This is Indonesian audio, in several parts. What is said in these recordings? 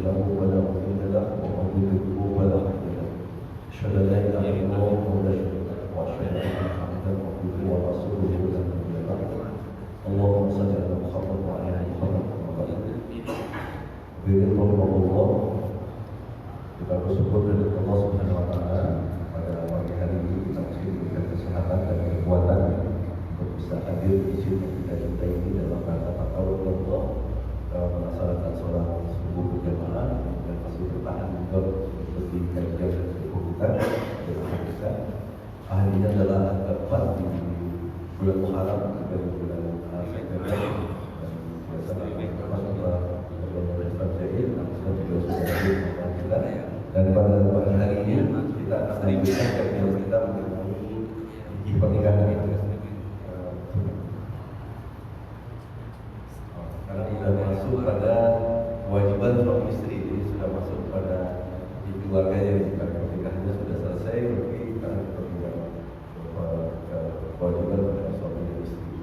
له ولا مضل له ومن يضلل فلا هادي له. أشهد أن لا إله إلا الله وحده لا شريك له وأشهد أن محمدا عبده ورسوله لا نبي بعده. اللهم صل على محمد وعلى آل محمد كما صليت. Bismillahirrahmanirrahim. Kita bersyukur kepada Allah Subhanahu wa taala pada pagi hari ini kita masih diberikan kesehatan dan kekuatan untuk bisa hadir di sini kita ini dalam rangka taqarrub Allah melaksanakan sholat subuh berjamaah dan masih bertahan untuk seperti kajian subuh kita dan akhirnya adalah keempat di bulan Muharram dari bulan September dan biasanya dan pada hari ini kita akan lanjutkan kajian kita mengenai pernikahan itu. Karena sudah masuk pada kewajiban suami istri, ini sudah masuk pada di keluarganya. Jika pernikahannya sudah selesai, berarti kita berpindah kewajiban pada suami dan istri.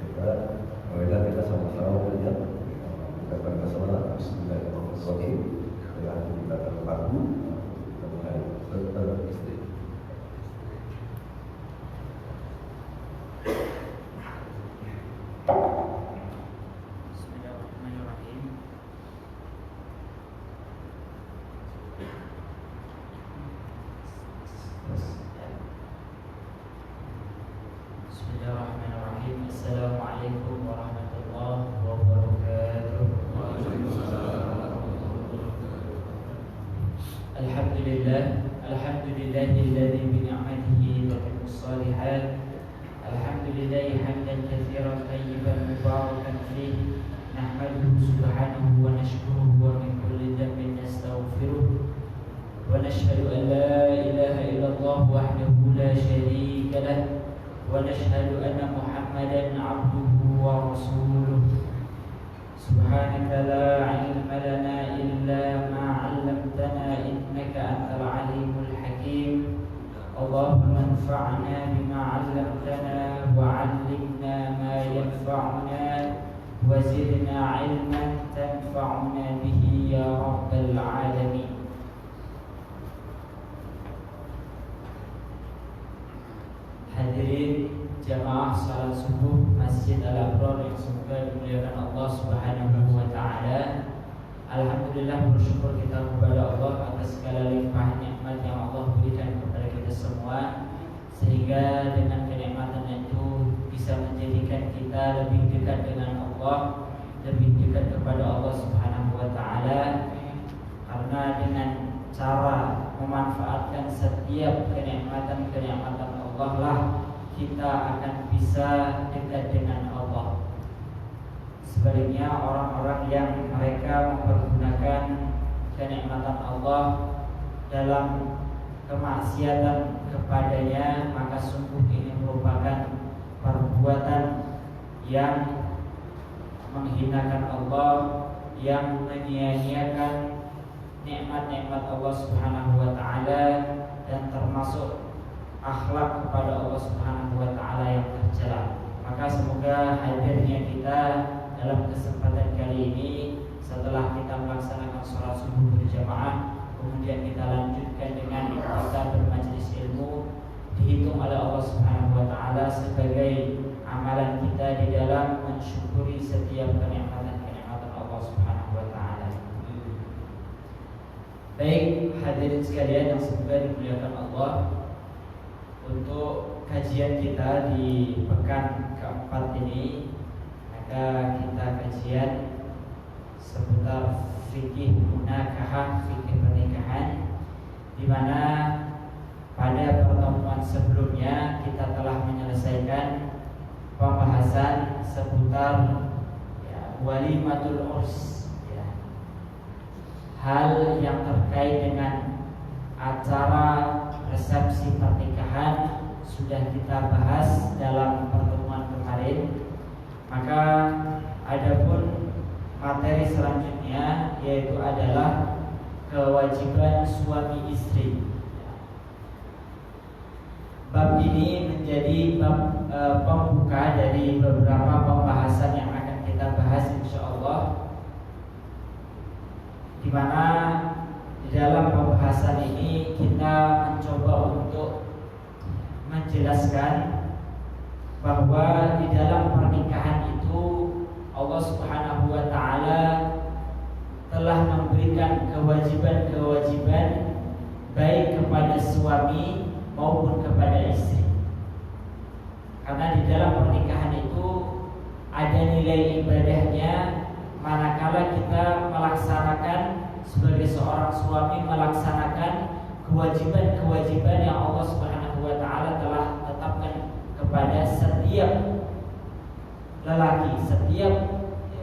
Sehingga marilah kita sama-sama belajar mengucapkan basmalah Bismillahirrahmanirrahim. Yang kita terpaku kita mulai serta istri. Bismillahirrahmanirrahim. Bismillahirrahmanirrahim. Assalamualaikum warahmatullahi wabarakatuh. Alhamdulillahilladzi bi ni'matihi tatimmu shalihat. Alhamdulillahi hamdan katsiran tayyiban mubarakan fihi. Nahmaduhu subhanahu wa nashkuruhu wa min kulli dhanbin nastaghfiruh. Wa nashhadu an la ilaha illallah wahdahu la syarika lah. Wa nashhadu anna Muhammadan 'abduhu wa rasuluh. Subhanaka la ilma lana illa ma 'allamtana innaka antal alimul hakim. Allahumma anfa'na bima 'allamtana wa 'allimna ma yanfa'una wa zidna 'ilman tanfa'una bihi ya rabbal alamin. Hadirin jamaah salat subuh Masjid Al-Abrar yang semoga dimuliakan Allah Subhanahu wa taala. Alhamdulillah, bersyukur kita kepada Allah atas segala limpahan nikmat yang Allah berikan kepada kita semua, sehingga dengan kenikmatan itu bisa menjadikan kita lebih dekat dengan Allah, lebih dekat kepada Allah Subhanahu wa taala. Karena dengan cara memanfaatkan setiap kenikmatan-kenikmatan Allah lah kita akan bisa dekat dengan Allah. Sebaliknya orang-orang yang mereka mempergunakan kenikmatan Allah dalam kemaksiatan kepadanya, maka sungguh ini merupakan perbuatan yang menghinakan Allah, yang menyia-nyiakan nikmat-nikmat Allah Subhanahu wa taala, dan termasuk akhlak kepada Allah Subhanahu wa taala yang tercela. Maka semoga hadirnya kita dalam kesempatan kali ini, setelah kita melaksanakan sholat subuh berjamaah, kemudian kita lanjutkan dengan kita bermajelis ilmu, dihitung oleh Allah Subhanahu wa taala sebagai amalan kita di dalam mensyukuri setiap kenikmatan-kenikmatan Allah Subhanahu wa taala. Baik, hadirin sekalian yang semoga dimuliakan Allah, untuk kajian kita di pekan keempat ini, maka kita kajian seputar fikih munakahah, fikih pernikahan, di mana pada pertemuan sebelumnya kita telah menyelesaikan pembahasan seputar walimatul urs, hal yang terkait dengan acara resepsi pernikahan sudah kita bahas dalam pertemuan kemarin. Maka adapun materi selanjutnya yaitu adalah kewajiban suami istri. Bab ini menjadi bab pembuka dari beberapa pembahasan yang akan kita bahas insyaallah, di di mana di dalam pembahasan ini kita mencoba untuk menjelaskan bahwa di dalam pernikahan itu Allah Subhanahu wa taala telah memberikan kewajiban-kewajiban baik kepada suami maupun kepada istri. Karena di dalam pernikahan itu ada nilai ibadahnya, manakala kita melaksanakan sebagai seorang suami melaksanakan kewajiban-kewajiban yang Allah Subhanahu wa taala telah tetapkan kepada setiap lelaki, setiap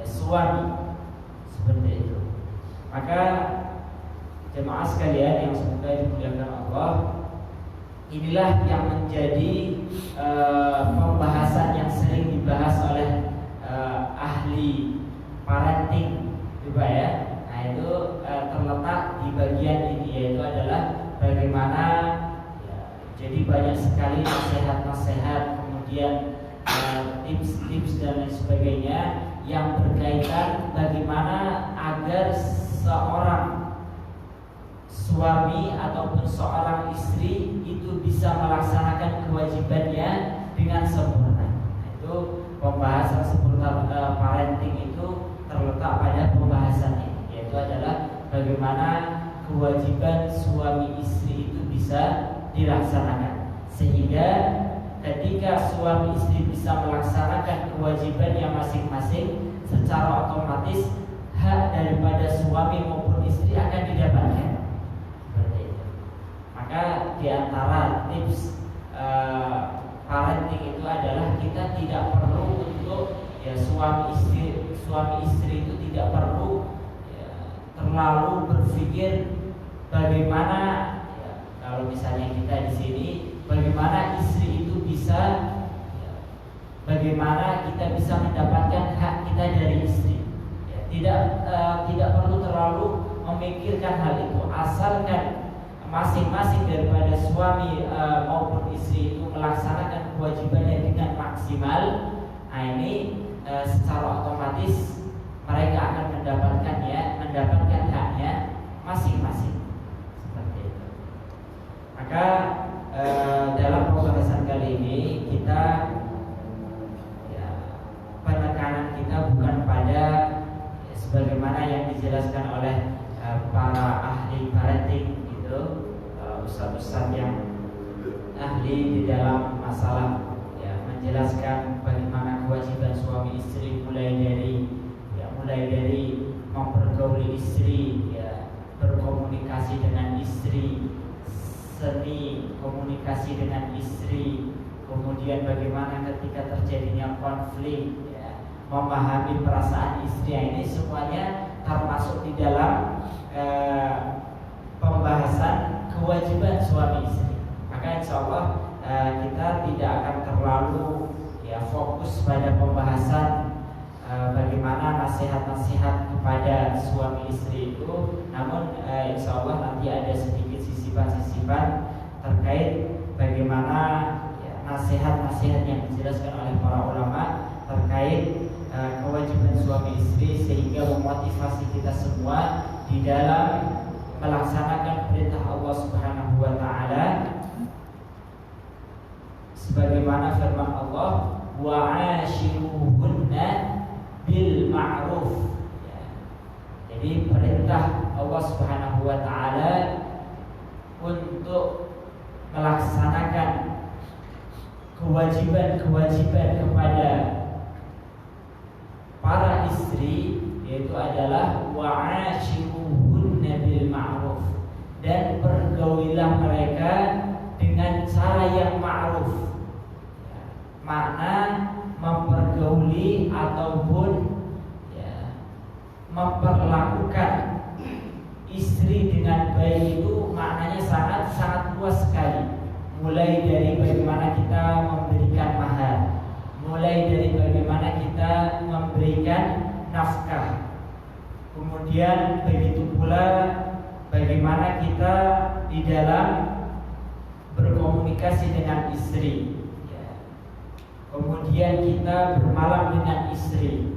suami, seperti itu. Maka jemaah sekalian yang semoga dimuliakan Allah, inilah yang menjadi pembahasan yang sering dibahas oleh ahli parenting, Pak ya. Nah itu terletak di bagian ini, yaitu adalah bagaimana jadi banyak sekali nasihat-nasihat, kemudian tips-tips dan lain sebagainya yang berkaitan bagaimana agar seorang suami ataupun seorang istri itu bisa melaksanakan kewajibannya dengan sempurna. Nah, itu pembahasan seputar parenting itu terletak pada pembahasan ini, yaitu adalah bagaimana kewajiban suami istri itu bisa dilaksanakan, sehingga ketika suami istri bisa melaksanakan kewajibannya masing-masing, secara otomatis hak daripada suami maupun istri akan didapatkan. Seperti itu. Maka di antara tips parenting itu adalah kita tidak perlu untuk suami istri itu tidak perlu terlalu berpikir bagaimana kalau misalnya kita di sini, bagaimana istri itu bisa, bagaimana kita bisa mendapatkan hak kita dari istri. Tidak perlu terlalu memikirkan hal itu, asalkan masing-masing daripada suami maupun istri itu melaksanakan kewajibannya dengan maksimal. Nah ini secara otomatis mereka akan mendapatkan haknya masing-masing. Seperti itu. Maka dalam pembahasan kali ini kita penekanan kita bukan pada sebagaimana yang dijelaskan oleh para ahli parenting gitu, ustaz-ustaz yang ahli di dalam masalah menjelaskan bagaimana kewajiban suami istri mulai dari mempergauli istri, berkomunikasi dengan istri, seni komunikasi dengan istri, kemudian bagaimana ketika terjadinya konflik, memahami perasaan istri. Ini semuanya termasuk di dalam pembahasan kewajiban suami istri. Maka insya Allah kita tidak akan terlalu fokus pada pembahasan bagaimana nasihat-nasihat kepada suami istri itu, namun insya Allah nanti ada sedikit sisipan-sisipan terkait bagaimana nasihat-nasihat yang dijelaskan oleh para ulama terkait kewajiban suami istri, sehingga memotivasi kita semua di dalam melaksanakan perintah Allah Subhanahu wa taala sebagaimana firman Allah, wa'ashiruhunna bil ma'ruf. Jadi perintah Allah Subhanahu wa taala untuk melaksanakan kewajiban-kewajiban kepada para istri, yaitu adalah wa'ashiruhunna bil ma'ruf, dan pergaulilah mereka dengan cara yang ma'ruf. Makna mempergauli ataupun memperlakukan istri dengan baik itu maknanya sangat luas sekali. Mulai dari bagaimana kita memberikan mahar, mulai dari bagaimana kita memberikan nafkah, kemudian begitu pula bagaimana kita di dalam berkomunikasi dengan istri, kemudian kita bermalam dengan istri,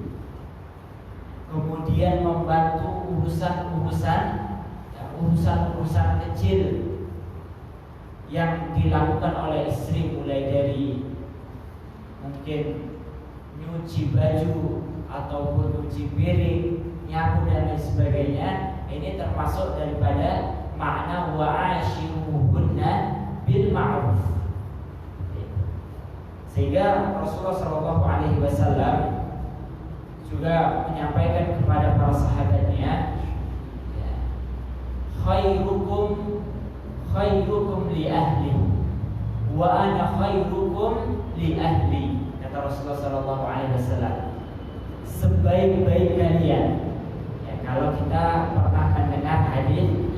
kemudian membantu urusan kecil yang dilakukan oleh istri, mulai dari mungkin nyuci baju ataupun nyuci piring, nyapu dan lain sebagainya. Ini termasuk daripada makna wa'ashiruhunna bil ma'ruf. Sehingga Rasulullah SAW juga menyampaikan kepada para sahabatnya, khairukum li ahli wa ana khairukum li ahli. Kata Rasulullah SAW, sebaik-baik kalian. Ya, kalau kita pernah mendengar hadis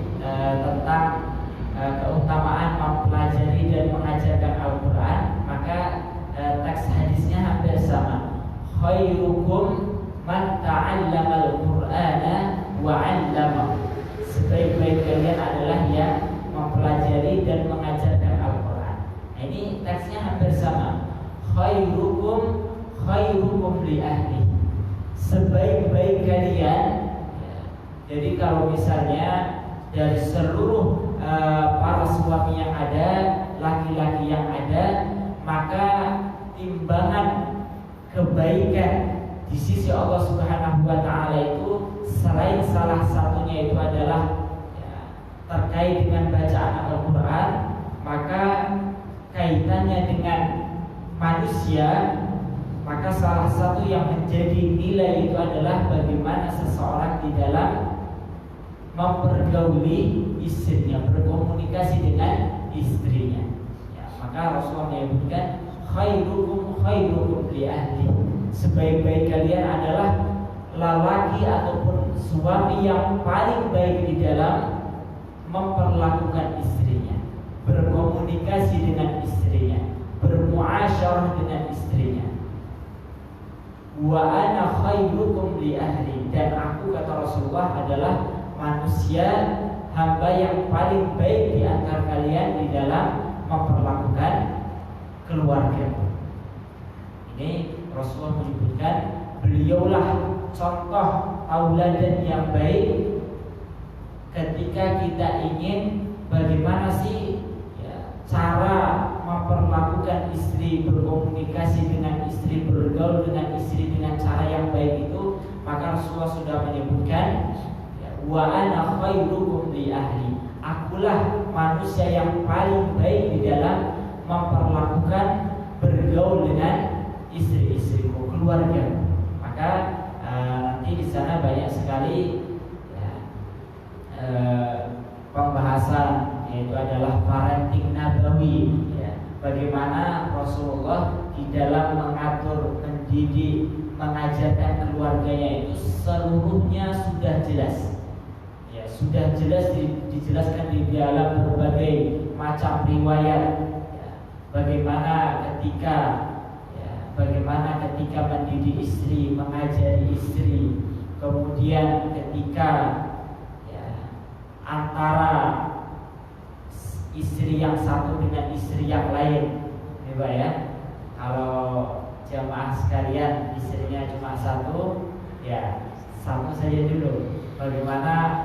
tentang keutamaan mempelajari dan mengajarkan Al-Quran, maka teks hadisnya hampir sama. Khairukum man ta'allama al-Qur'ana wa 'allama. Sebaik-baik kalian adalah yang mempelajari dan mengajarkan Al-Quran. Nah, ini teksnya hampir sama. Khairukum li ahli. Sebaik-baik kalian. Jadi kalau misalnya dari seluruh para suami yang ada, laki-laki yang ada, maka timbangan kebaikan di sisi Allah Subhanahu wa Ta'ala itu, selain salah satunya itu adalah terkait dengan bacaan Al-Quran, maka kaitannya dengan manusia, maka salah satu yang menjadi nilai itu adalah bagaimana seseorang di dalam mempergauli istrinya, berkomunikasi dengan istrinya. Ya, maka Rasulullah menyebutkan khairukum li ahli. Sebaik-baik kalian adalah lelaki ataupun suami yang paling baik di dalam memperlakukan istrinya, berkomunikasi dengan istrinya, bermuasyarah dengan istrinya. Wa ana khairukum li ahli. Dan aku, kata Rasulullah, adalah manusia, hamba yang paling baik di antara kalian di dalam memperlakukan keluarga. Ini Rasulullah menyebutkan beliaulah contoh tauladan yang baik ketika kita ingin bagaimana sih cara memperlakukan istri, berkomunikasi dengan istri, bergaul dengan istri dengan cara yang baik itu. Maka Rasulullah sudah menyebutkan, wa ana khairukum li ahli. Akulah manusia yang paling baik di dalam memperlakukan bergaul dengan istri-istriku, keluarga. Maka nanti di sana banyak sekali pembahasan, yaitu adalah parenting nabawi, bagaimana Rasulullah di dalam mengatur, mendidik, mengajarkan keluarganya itu seluruhnya sudah jelas. Sudah jelas dijelaskan di dalam berbagai macam riwayat. Bagaimana ketika mendidik istri, mengajari istri, kemudian ketika antara istri yang satu dengan istri yang lain, ya. Kalau jamaah sekalian istrinya cuma satu, satu saja dulu. Bagaimana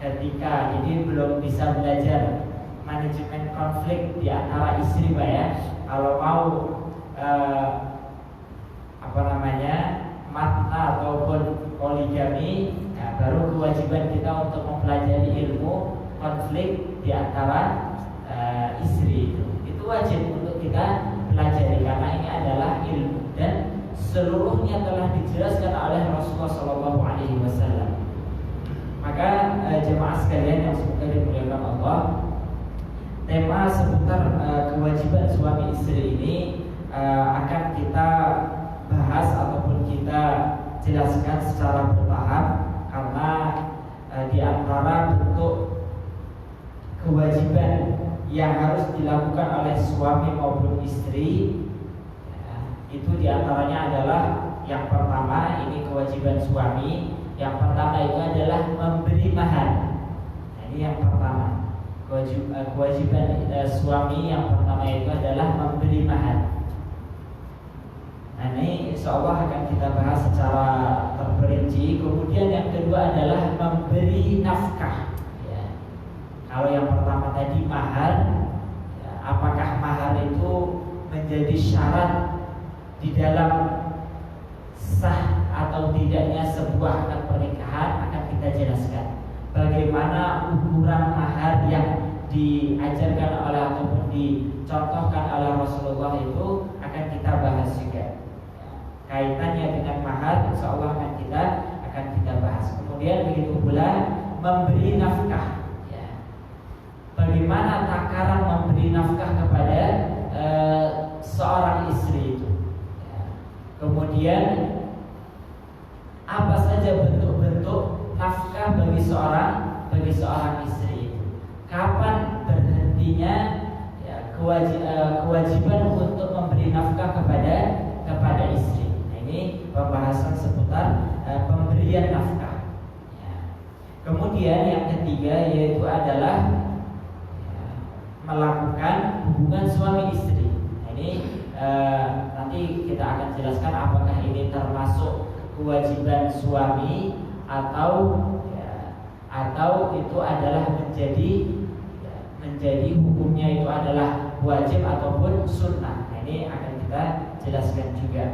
ketika jadi belum bisa belajar manajemen konflik di antara istri, Pak, ya. Kalau mau matna ataupun poligami, baru kewajiban kita untuk mempelajari ilmu konflik di antara istri. Itu wajib untuk kita pelajari karena ini adalah ilmu dan seluruhnya telah dijelaskan oleh Rasulullah SAW. Maka jemaah sekalian yang semoga dimuliakan Allah, tema seputar kewajiban suami istri ini akan kita bahas ataupun kita jelaskan secara bertahap, karena di antara bentuk kewajiban yang harus dilakukan oleh suami maupun istri itu diantaranya adalah yang pertama, ini kewajiban suami. Yang pertama itu adalah memberi mahar. Ini yang pertama, kewajiban suami yang pertama itu adalah memberi mahar. Nah, ini insyaallah akan kita bahas secara terperinci. Kemudian yang kedua adalah memberi nafkah. Ya. Kalau yang pertama tadi mahar, ya, apakah mahar itu menjadi syarat di dalam sah atau tidaknya sebuah akad pernikahan, akan kita jelaskan. Bagaimana ukuran mahar yang diajarkan oleh ataupun dicontohkan oleh Rasulullah itu akan kita bahas juga. Kaitannya dengan mahar insyaallah akan kita bahas. Kemudian begitu pula memberi nafkah. Ya. Bagaimana takaran memberi nafkah kepada seorang istri itu. Ya. Kemudian apa saja bentuk-bentuk nafkah bagi seorang istri itu. Kapan berhentinya ya, kewajiban untuk memberi nafkah kepada istri. Nah, ini pembahasan seputar pemberian nafkah. Ya. Kemudian yang ketiga yaitu adalah ya, melakukan hubungan suami istri. Nah, ini nanti kita akan jelaskan apakah ini termasuk kewajiban suami atau itu adalah menjadi hukumnya itu adalah wajib ataupun sunnah. Nah, ini akan kita jelaskan juga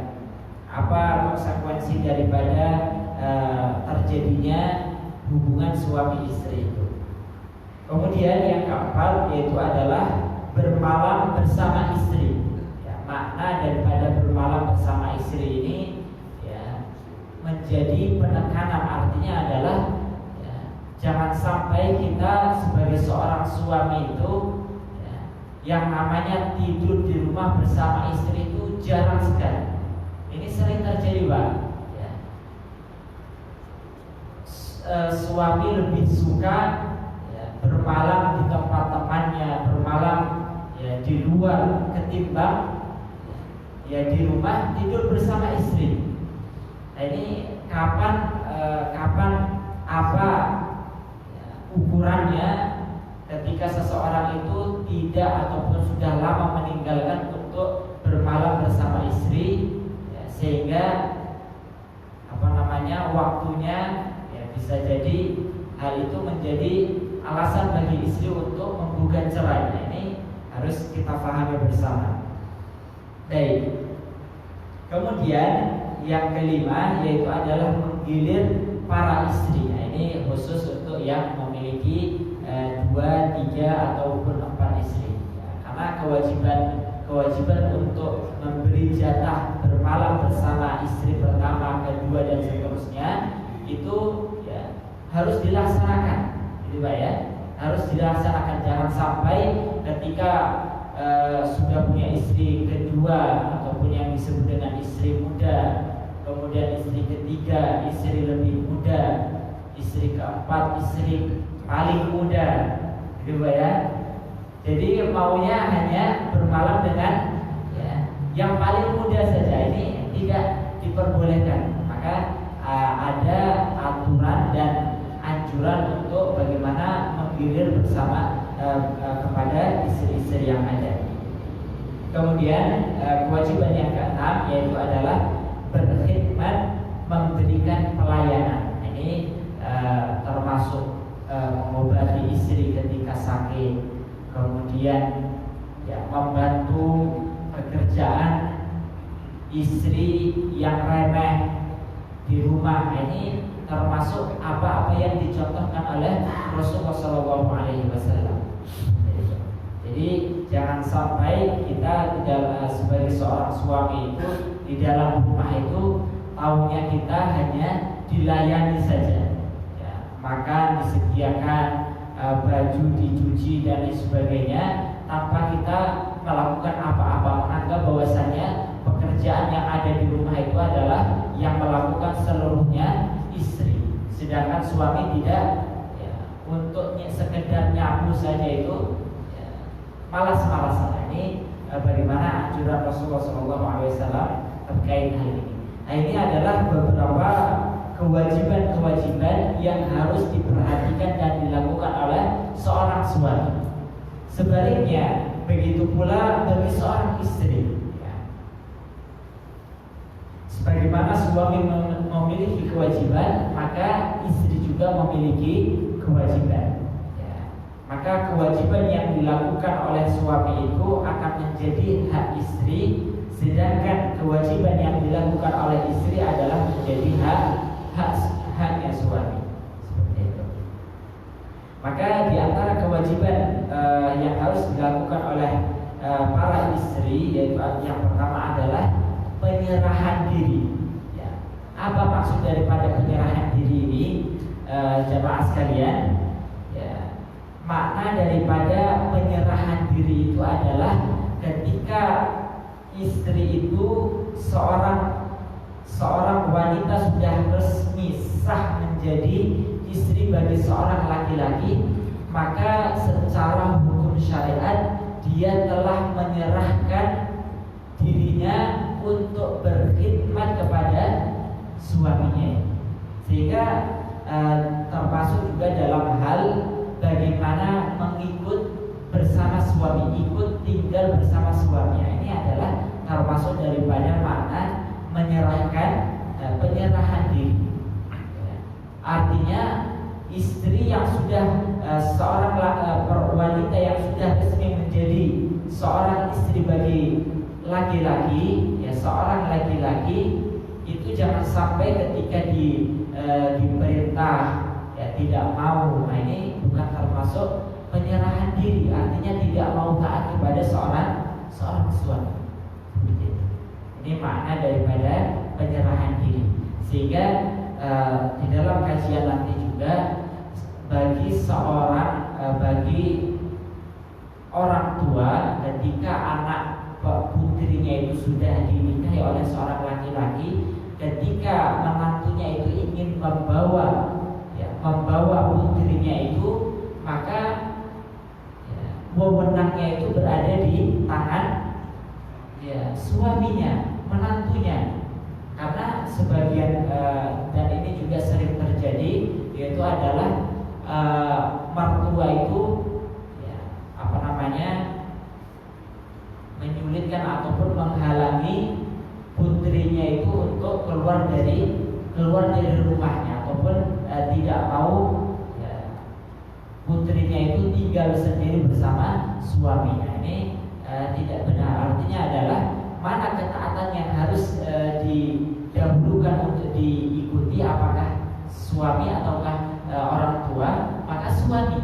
apa konsekuensi daripada terjadinya hubungan suami istri itu. Kemudian yang keempat yaitu adalah bermalam bersama istri. Ya, makna daripada bermalam bersama istri ini ya, menjadi penekanan, artinya adalah jangan sampai kita sebagai seorang suami itu ya, yang namanya tidur di rumah bersama istri itu jarang sekali. Ini sering terjadi, Pak. Ya. Suami lebih suka ya, bermalam di tempat temannya, bermalam ya, di luar ketimbang ya di rumah tidur bersama istri. Nah, ini kapan apa ukurannya ketika seseorang itu tidak ataupun sudah lama meninggalkan untuk bermalam bersama istri ya, sehingga waktunya ya, bisa jadi hal itu menjadi alasan bagi istri untuk menggugat cerai. Nah, ini harus kita pahami bersama. Baik. Kemudian yang kelima yaitu adalah menggilir para istri. Nah, ini khusus untuk yang memiliki 2, 3 ataupun 4 istri. Ya, karena kewajiban untuk memberi jatah bermalam bersama istri pertama, kedua dan seterusnya itu ya, harus dilaksanakan, gitu Pak ya. Harus dilaksanakan, jangan sampai ketika sudah punya istri kedua ataupun yang disebut dengan istri muda, kemudian istri ketiga, istri lebih muda, istri keempat, istri paling muda, gitu Pak ya. Jadi maunya hanya bermalam dengan ya, yang paling muda saja, ini tidak diperbolehkan. Maka ada aturan dan anjuran untuk bagaimana menggilir bersama kepada istri-istri yang ada. Kemudian kewajiban yang keenam yaitu adalah berkhidmat, memberikan pelayanan. Ini termasuk mengobati istri ketika sakit, kemudian ya, membantu pekerjaan istri yang remeh di rumah. Ini termasuk apa-apa yang dicontohkan oleh Rasulullah SAW. Jadi jangan sampai kita sebagai seorang suami itu di dalam rumah itu taunya kita hanya dilayani saja, ya, makan disediakan, baju dicuci dan lain sebagainya, tanpa kita melakukan apa-apa, menganggap bahwasanya pekerjaan yang ada di rumah itu adalah yang melakukan seluruhnya istri, sedangkan suami tidak ya, untuk sekedar nyapu saja itu malas-malasan. Ini bagaimana anjuran Rasulullah SAW terkait hal ini. Nah, ini adalah beberapa kewajiban-kewajiban yang harus diperhatikan dan dilakukan oleh seorang suami. Sebaliknya, begitu pula bagi seorang istri. Ya. Sebagaimana suami memiliki kewajiban, maka istri juga memiliki kewajiban. Ya. Maka kewajiban yang dilakukan oleh suami itu akan menjadi hak istri, sedangkan kewajiban yang dilakukan oleh istri adalah menjadi haknya suami. Seperti itu. Maka di antara kewajiban yang harus dilakukan oleh para istri, yaitu yang pertama adalah penyerahan diri. Ya. Apa maksud daripada penyerahan diri ini, jamaah sekalian? Ya. Makna daripada penyerahan diri itu adalah ketika istri itu seorang wanita sudah resmi sah menjadi istri bagi seorang laki-laki, maka secara hukum syariat dia telah menyerahkan dirinya untuk berkhidmat kepada suaminya, sehingga termasuk juga dalam hal bagaimana mengikut bersama suami, ikut tinggal bersama suaminya. Ini adalah termasuk daripada makna penyerahan diri. Artinya istri yang sudah seorang wanita yang sudah resmi menjadi seorang istri bagi laki-laki, ya seorang laki-laki itu jangan sampai ketika diperintah ya tidak mau. Nah, ini bukan termasuk penyerahan diri, artinya tidak mau taat kepada seorang suami. Ini makna daripada penyerahan diri. Sehingga di dalam kajian nanti juga bagi orang tua ketika anak putrinya itu sudah dinikahi oleh seorang laki-laki, ketika menantunya itu ingin membawa putrinya itu, maka wewenangnya itu berada di tangan suaminya, menantunya. Karena sebagian dan ini juga sering terjadi, yaitu adalah mertua itu menyulitkan ataupun menghalangi putrinya itu untuk keluar dari rumahnya, ataupun tidak mau putrinya itu tinggal sendiri bersama suaminya. Ini tidak benar. Artinya adalah mana ketaatan yang harus didahulukan untuk diikuti, apakah suami ataukah orang tua? Maka suami.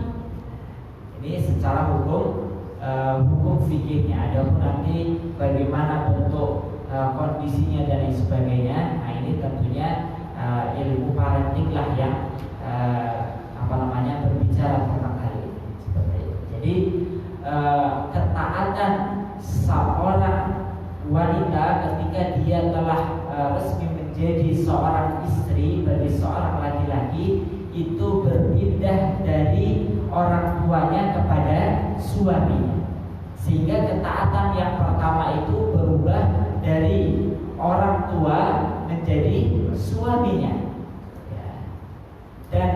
Ini secara hukum fikihnya. Adapun nanti bagaimana bentuk kondisinya dan lain sebagainya, nah ini tentunya ilmu parenting lah yang berbicara tentang hal ini. Seperti itu. Jadi ketaatan seorang wanita ketika dia telah resmi menjadi seorang istri bagi seorang laki-laki itu berpindah dari orang tuanya kepada suaminya, sehingga ketaatan yang pertama itu berubah dari orang tua menjadi suaminya. Dan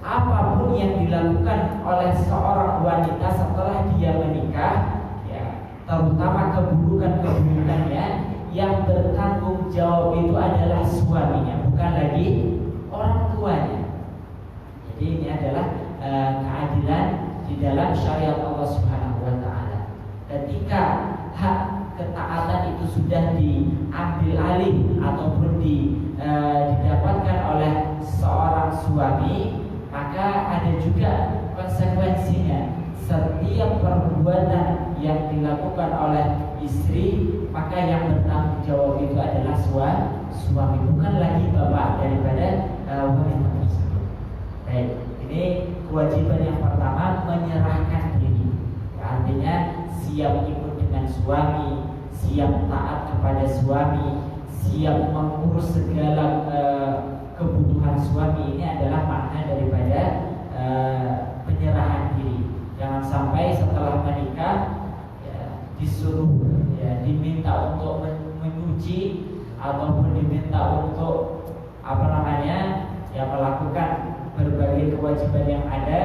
apapun yang dilakukan oleh seorang wanita setelah dia menikah, terutama keburukan-keburukannya, yang bertanggung jawab itu adalah suaminya, bukan lagi orang tuanya. Jadi ini adalah keadilan di dalam syariat Allah Subhanahu wa taala. Ketika hak ketaatan itu sudah diambil alih ataupun didapatkan oleh seorang suami, maka ada juga konsekuensinya. Setiap perbuatan yang dilakukan oleh istri, maka yang bertanggung jawab itu adalah suami, bukan lagi bapak daripada wanita tersebut. Baik, ini kewajiban yang pertama, menyerahkan diri. Artinya siap ikut dengan suami, siap taat kepada suami, siap mengurus segala kebutuhan suami. Ini adalah makna daripada penyerahan diri. Jangan sampai setelah menikah disuruh diminta untuk menyuci ataupun diminta untuk melakukan berbagai kewajiban yang ada,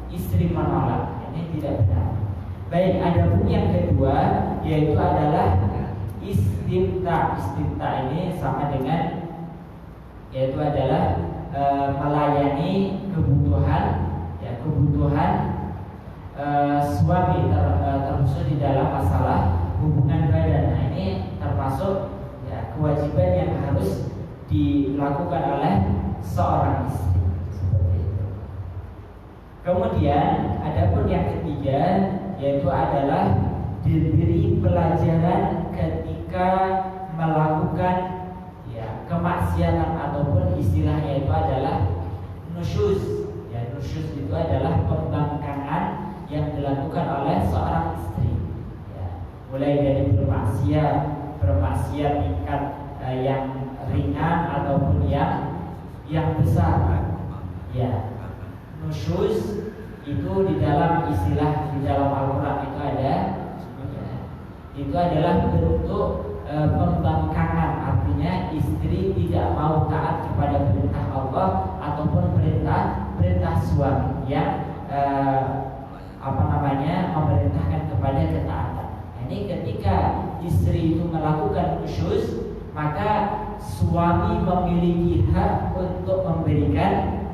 istri menolak. Ini tidak benar. Baik, adapun yang kedua yaitu adalah Istimta ini sama dengan, yaitu adalah melayani kebutuhan suami terkhusus di dalam masalah hubungan badan. Nah, ini termasuk ya, kewajiban yang harus dilakukan oleh seorang istri seperti itu. Kemudian adapun yang ketiga yaitu adalah diberi pelajaran ketika melakukan ya kemaksiatan ataupun istilahnya itu adalah nusyuz. Ya, nusyuz itu adalah pembangkangan yang dilakukan oleh seorang istri. Ya, mulai dari bermaksiat tingkat yang ringan ataupun yang besar. Ya, nusyuz itu di dalam istilah di dalam Al-Quran itu ada, ya, itu adalah bentuk pembangkangan, artinya istri tidak mau taat kepada perintah Allah ataupun perintah suami yang memerintahkan kepada ketaatan. Ini ketika istri itu melakukan nusyuz, maka suami memiliki hak untuk memberikan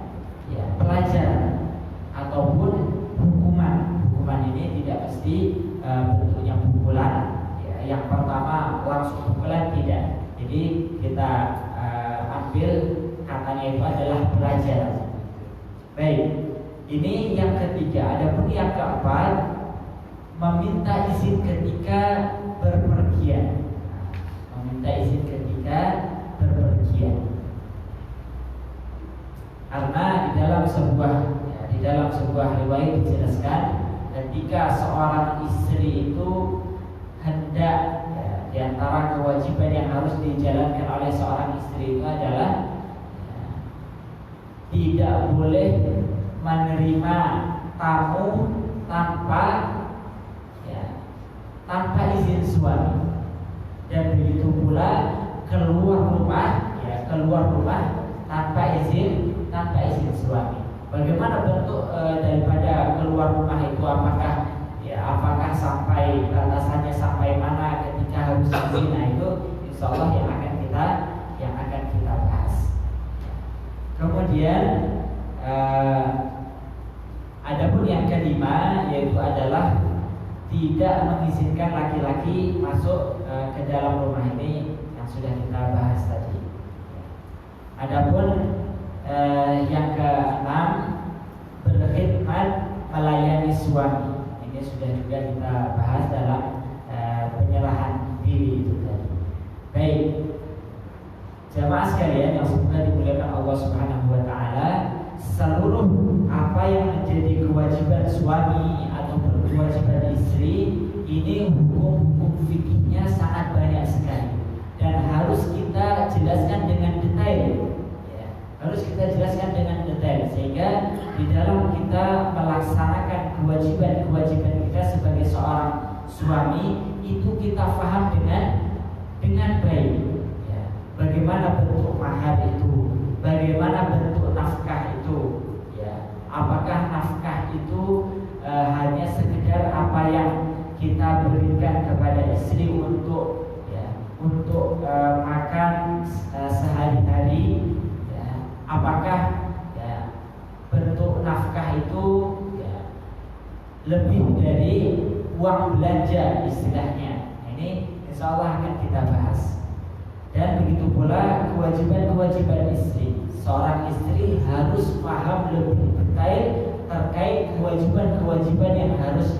ya, pelajaran ataupun hukuman. Hukuman ini tidak mesti bentuknya pukulan. Ya, yang pertama langsung pukulan tidak. Jadi kita ambil katanya itu adalah pelajaran. Baik, ini yang ketiga. Adapun yang keempat, meminta izin ketika berpergian. Meminta izin ketika berpergian. Karena di dalam sebuah riwayat dijelaskan ketika seorang istri itu hendak ya, di antara kewajiban yang harus dijalankan oleh seorang istri itu adalah ya, tidak boleh menerima tamu tanpa izin suami, dan begitu pula keluar rumah tanpa izin suami. Bagaimana bentuk daripada keluar rumah itu? Apakah sampai batasannya sampai mana ketika harus izin? Nah, itu insya Allah yang akan kita bahas. Kemudian adapun yang kelima yaitu adalah tidak mengizinkan laki-laki masuk ke dalam rumah ini yang sudah kita bahas tadi. Adapun yang keenam, berkhidmat melayani suami. Ini sudah juga kita bahas dalam penyerahan diri itu tadi. Baik, jamaah sekalian yang semoga dimuliakan Allah Subhanahu wa taala, seluruh apa yang menjadi kewajiban suami atau kewajiban istri ini hukum fikihnya sangat banyak sekali dan harus kita jelaskan dengan detail. Harus kita jelaskan dengan detail sehingga di dalam kita melaksanakan kewajiban kita sebagai seorang suami itu kita paham dengan baik. Ya. Bagaimana bentuk mahar itu, bagaimana bentuk nafkah itu, ya. Apakah nafkah itu hanya sekedar apa yang kita berikan kepada istri untuk makan sehari-hari. Apakah ya, bentuk nafkah itu ya, lebih dari uang belanja istilahnya. Ini insya Allah akan kita bahas. Dan begitu pula kewajiban istri. Seorang istri harus paham lebih detail terkait kewajiban yang harus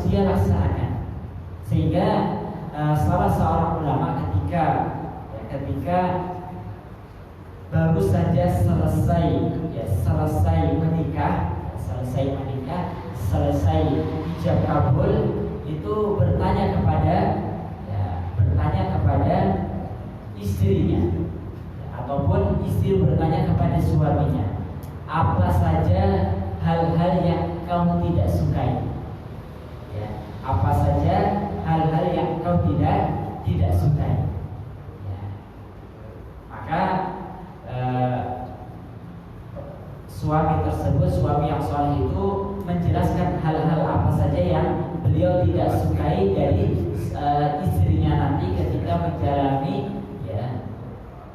dia laksanakan. Sehingga salah seorang ulama ketika baru saja selesai menikah, selesai ijab kabul, itu bertanya kepada istrinya, ataupun istri bertanya kepada suaminya, apa saja hal-hal yang kamu tidak sukai, ya, apa saja hal-hal yang kau tidak sukai, ya. Maka suami yang soleh itu menjelaskan hal-hal apa saja yang beliau tidak sukai dari istrinya kita menjalani ya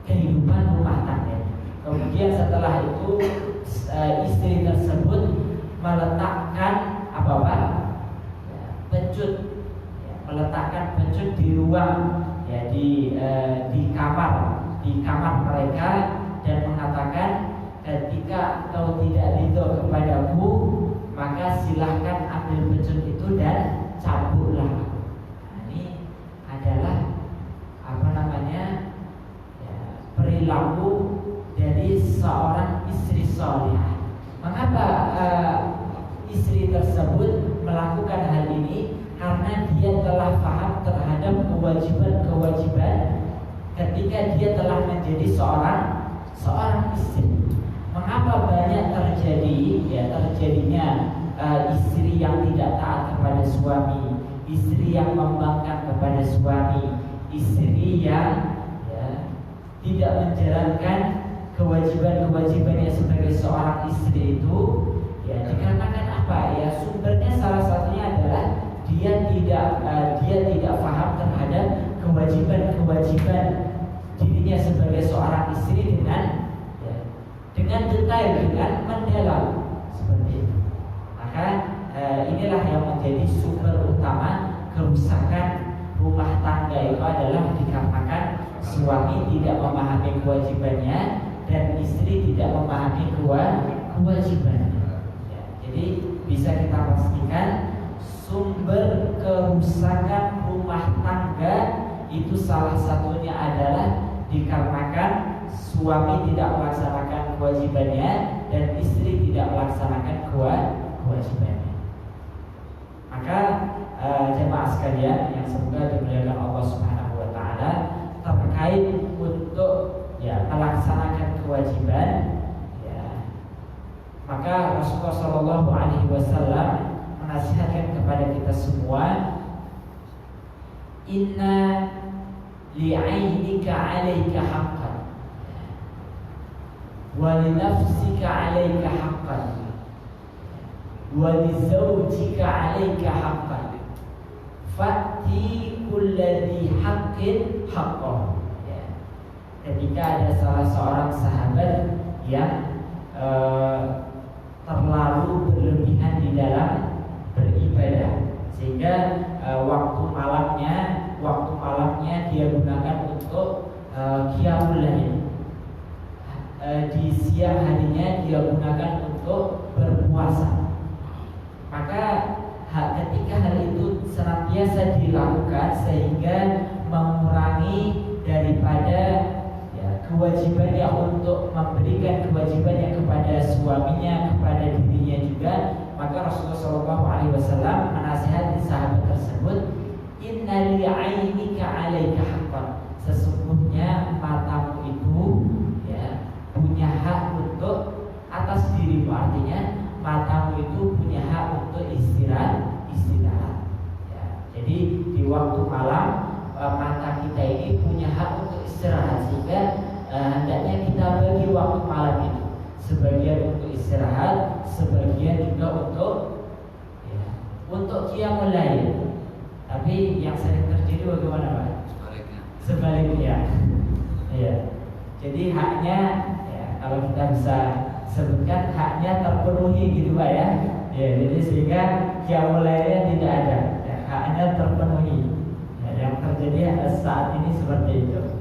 kehidupan rumah tangga. Kemudian setelah itu istri tersebut meletakkan pencut, ya, meletakkan pencut di ruang ya di kamar mereka dan mengatakan, ketika engkau tidak ridho kepadaku, maka silahkan ambil pencut itu dan cabutlah. Nah, ini adalah perilaku dari seorang istri salihah. Mengapa istri tersebut melakukan hal ini? Karena dia telah paham terhadap kewajiban-kewajiban ketika dia telah menjadi seorang istri. Mengapa banyak terjadinya istri yang tidak taat kepada suami, istri yang membangkang kepada suami, istri yang tidak menjalankan kewajiban-kewajibannya sebagai seorang istri itu, ya dikarenakan apa? Ya sumbernya salah satunya adalah dia tidak paham terhadap kewajiban-kewajiban dirinya sebagai seorang istri dengan detail, dengan mendalam seperti itu. Maka inilah yang menjadi sumber utama kerusakan rumah tangga itu adalah dikarenakan suami tidak memahami kewajibannya dan istri tidak memahami kewajibannya. Ya, jadi bisa kita pastikan sumber kerusakan rumah tangga itu salah satunya adalah dikarenakan suami tidak melaksanakan kewajibannya dan istri tidak melaksanakan kewajibannya. Maka jemaah sekalian yang semoga dimuliakan Allah Subhanahu wa taala, terkait untuk melaksanakan kewajiban, maka Rasulullah Shallallahu Alaihi Wasallam menasihatkan kepada kita semua, inna li'ainika 'alaika haqqan wa li nafsika 'alaika haqqan wa li zawjika 'alaika haqqan fa'ti kulladhi haqqin haqqahu. Ketika ada salah seorang sahabat yang terlalu berlebihan di dalam beribadah, sehingga waktu malamnya dia gunakan untuk qiyamul lail. Di siang harinya dia gunakan untuk berpuasa. Maka ketika hal itu senantiasa dilakukan sehingga mengurangi daripada kewajibannya untuk memberikan kewajibannya kepada suaminya, kepada dirinya juga, maka Rasulullah SAW menasihati sahabat tersebut, inna li'ainika 'alaika haqqan, sesungguhnya matamu itu punya hak untuk atas dirimu, artinya matamu itu punya hak untuk istirahat. Jadi di waktu malam mata kita ini punya hak untuk istirahat, sehingga hendaknya kita bagi waktu malam itu sebagian untuk istirahat, sebagian juga untuk qiyamul lail. Tapi yang sering terjadi bagaimana, Pak? Sebaliknya. Ya. Jadi haknya kalau kita bisa sebutkan haknya terpenuhi gitu, Pak ya. Ya, jadi sehingga qiyamul lailnya tidak ada. Haknya terpenuhi. Yang terjadi saat ini seperti itu.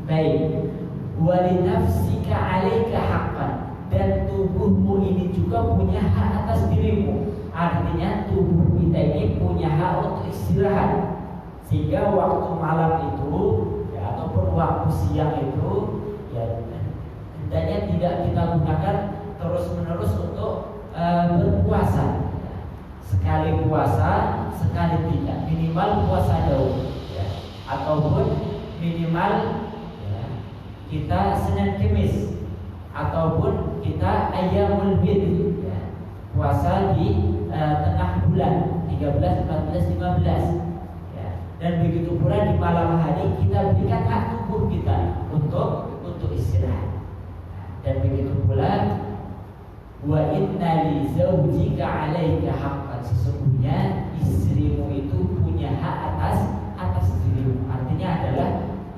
Baik, wali nafsika 'alaika haqqan, dan tubuhmu ini juga punya hak atas dirimu. Artinya tubuh kita ini punya hak untuk istirahat, sehingga waktu malam itu ataupun waktu siang itu hendaknya tidak kita gunakan terus-menerus untuk berpuasa. Sekali puasa, sekali tidak, minimal puasa dahulu, ataupun minimal kita Senin Kemis, ataupun kita Ayyamul Bid, puasa di tengah bulan 13, 14, 15, dan begitu pula di malam hari kita berikan hak tubuh kita untuk istirahat. Dan begitu pula wa inna li zawjika 'alaika haqqan, sesungguhnya istrimu itu punya hak atas dirimu.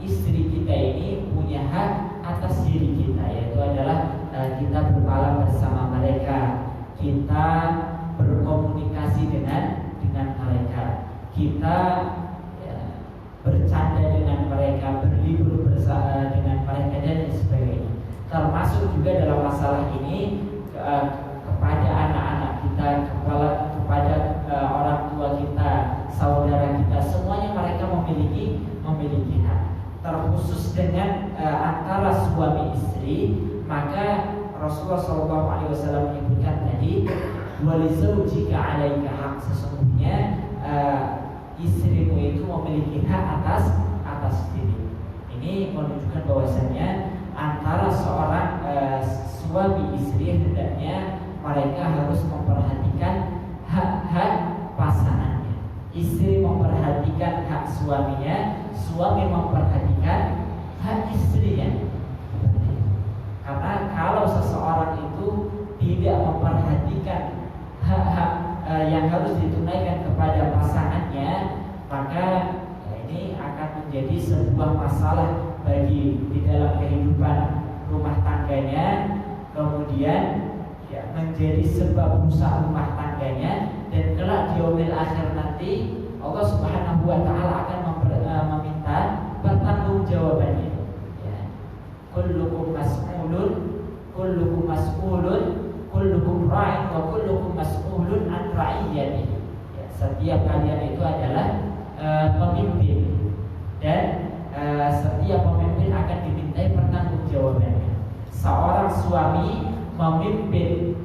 istri kita ini punya hak atas diri kita, yaitu adalah kita bermalam bersama mereka, kita berkomunikasi dengan mereka, kita bercanda dengan mereka, berlibur bersama dengan mereka dan sebagainya. Termasuk juga dalam masalah ini kepada anak-anak kita, kepada orang tua kita, saudara kita, semuanya mereka memiliki hak. Terkhusus dengan antara suami istri, maka Rasulullah SAW menyebutkan tadi, walizawjika 'alaika hak, sesungguhnya istrimu itu memiliki hak atas diri. Ini menunjukkan bahwasannya antara seorang suami istri hendaknya mereka harus memperhatikan hak-hak pasangannya. Istri memperhatikan hak suaminya, suami memperhatikan hak istrinya. Karena kalau seseorang itu tidak memperhatikan hak-hak yang harus ditunaikan kepada pasangannya, maka ini akan menjadi sebuah masalah bagi di dalam kehidupan rumah tangganya, kemudian menjadi sebab rusak rumah tangganya, dan kelak di yaumil akhir nanti Allah Subhanahu wa taala akan meminta pertanggungjawabannya. Kullukum mas'ulun, kullukum ra'in wa kullukum mas'ulun an ra'iyyatihi. Setiap kalian itu adalah pemimpin, dan setiap pemimpin akan dimintai pertanggungjawabannya. Seorang suami memimpin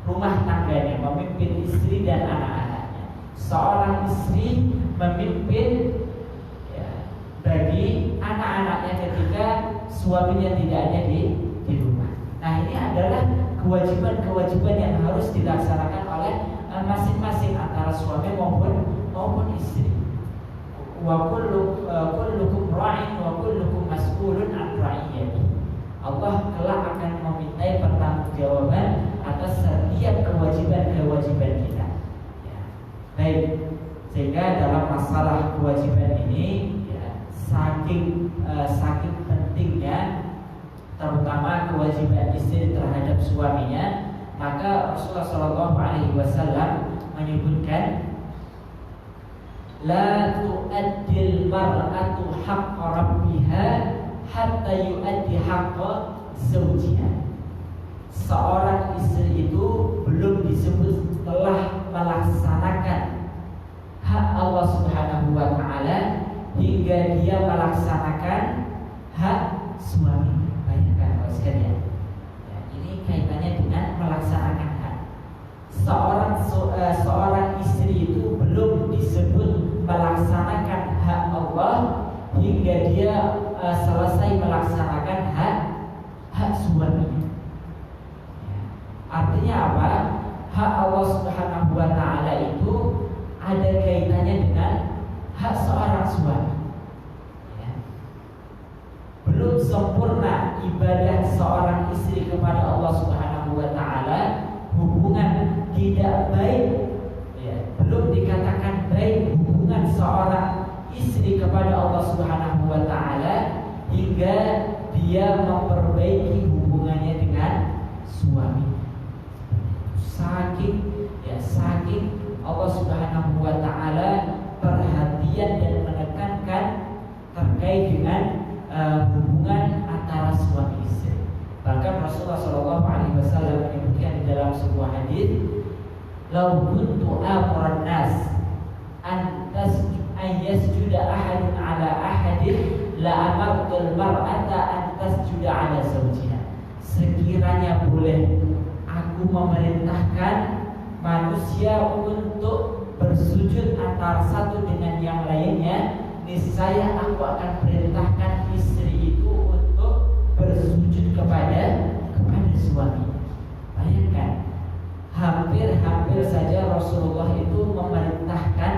rumah tangganya, memimpin istri dan anak-anaknya. Seorang istri memimpin bagi anak-anaknya ketika suaminya tidak ada di rumah. Nah, ini adalah kewajiban-kewajiban yang harus dilaksanakan oleh masing-masing antara suami maupun istri. Wa kullukum ra'in wa kullukum mas'ulun an ra'iyyatihi. Allah kelak akan memintai pertanggungjawaban atas setiap kewajiban-kewajiban kita. Baik, sehingga dalam masalah kewajiban ini saking pentingnya, terutama kewajiban istri terhadap suaminya, maka Rasulullah SAW menyebutkan, la tu'addil mar'atu haqqa rabbiha hatta yu'addi haqqa zawjiha. Seorang istri itu belum disebut telah melaksanakan hak Allah Subhanahu wa taala hingga dia melaksanakan hak suami. Bayangkan kalau sekalian, ini kaitannya dengan melaksanakan hak. Seorang istri itu belum disebut melaksanakan hak Allah hingga dia selesai melaksanakan hak suaminya. Artinya apa? Hak Allah Subhanahu wa taala itu ada kaitannya dengan hak seorang suami. Belum sempurna ibadah seorang istri kepada Allah Subhanahu wa taala, hubungan tidak baik, belum dikatakan baik hubungan seorang istri kepada Allah Subhanahu wa taala hingga dia memperbaiki hubungannya dengan suami. Saking Allah Subhanahu wa taala perhatian dan menekankan terkait dengan hubungan antara suami istri. Bahkan Rasulullah SAW menyebutkan di dalam sebuah hadis, "Lau kuntu amuran nas an yasjuda ahadun ala ahadin la amartul mar'ata an tasjuda ala zawjiha." Sekiranya boleh aku memerintahkan manusia untuk bersujud antara satu dengan yang lainnya, niscaya aku akan perintahkan istri itu untuk bersujud kepada suami. Bayangkan, hampir saja Rasulullah itu memerintahkan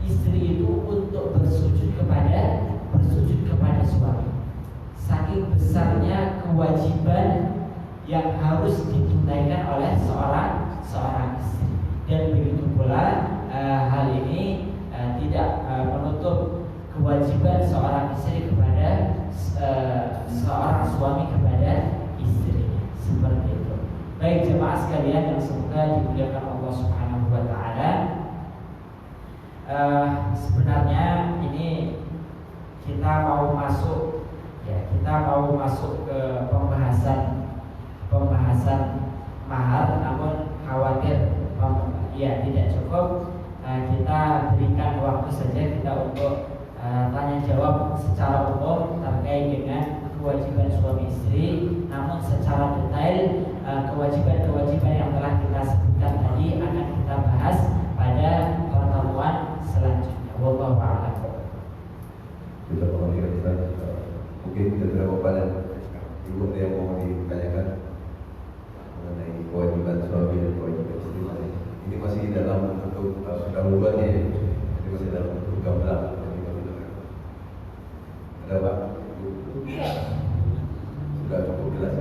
istri itu untuk bersujud kepada suami. Saking besarnya kewajiban yang harus ditunaikan oleh seorang istri. Dan begitu pula hal ini tidak menutup kewajiban seorang istri kepada seorang suami kepada istrinya, seperti itu. Baik jemaah sekalian yang semoga dimuliakan Allah Subhanahu wa taala. Sebenarnya ini kita mau masuk ke pembahasan mahar, namun khawatir tidak cukup. Kita berikan waktu saja kita untuk tanya jawab secara umum terkait dengan kewajiban suami istri, namun secara detail kewajiban-kewajiban yang telah kita sebutkan tadi akan kita bahas pada pertemuan selanjutnya. Wallahu a'lam. Kita mungkin beberapa panel ibu yang mau ditanyakan mengenai kewajiban suami dan kewajiban istri. Ini masih dalam bentuk pendahuluannya, ini masih dalam bentuk gamblang. Ada Pak? Sudah cukup jelas.